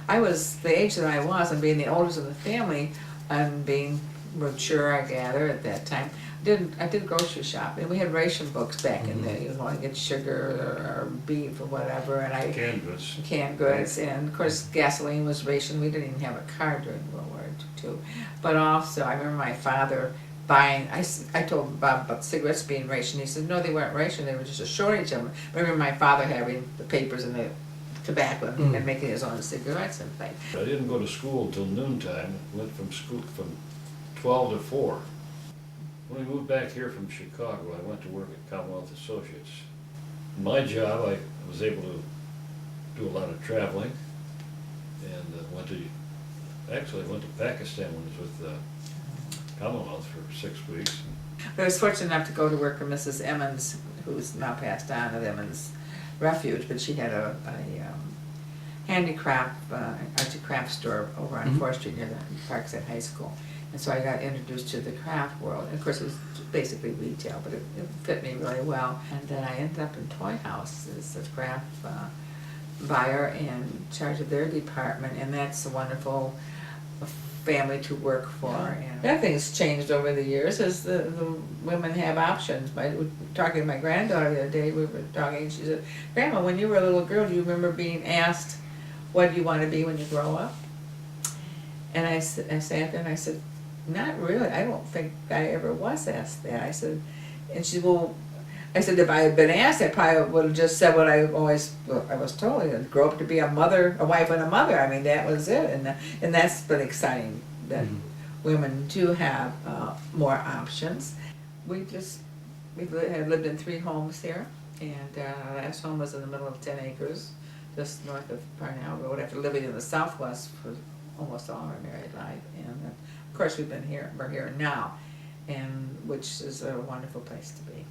I was the age that I was, and being the oldest of the family, and being mature, I gather, at that time, I did grocery shopping. We had ration books back in the day. You want to get sugar or beef or whatever, and canned goods, and of course gasoline was ration. We didn't even have a car during World War II. But also, I remember my father buying. I told Bob about cigarettes being ration. He said no, they weren't ration. They were just a shortage of them. But I remember my father having the papers and the tobacco and making his own cigarettes and things. I didn't go to school until noontime. Went from school from 12 to 4. When we moved back here from Chicago, I went to work at Commonwealth Associates. In my job, I was able to do a lot of traveling, and went to Pakistan when I was with Commonwealth for 6 weeks. But I was fortunate enough to go to work for Mrs. Emmons, who's now passed on at Emmons Refuge, but she had a handicraft, arts and craft store over on 4th Street near the Parkside High School. And so I got introduced to the craft world. And of course, it was basically retail, but it fit me really well. And then I ended up in Toy House as a craft buyer in charge of their department, and that's a wonderful family to work for. And everything's changed over the years as the women have options. We were talking to my granddaughter the other day, we were talking, she said, Grandma, when you were a little girl, do you remember being asked, what do you want to be when you grow up? And I sat there and I said, not really. I don't think I ever was asked that. I said, and she, well, I said, if I had been asked, I probably would have just said what I was told, grow up to be a mother, a wife and a mother. I mean, that was it. And that's been exciting that women do have more options. We had lived in 3 homes here, and our last home was in the middle of 10 acres, just north of Parnell Road, after living in the Southwest for almost all our married life. And of course, we're here now, and which is a wonderful place to be.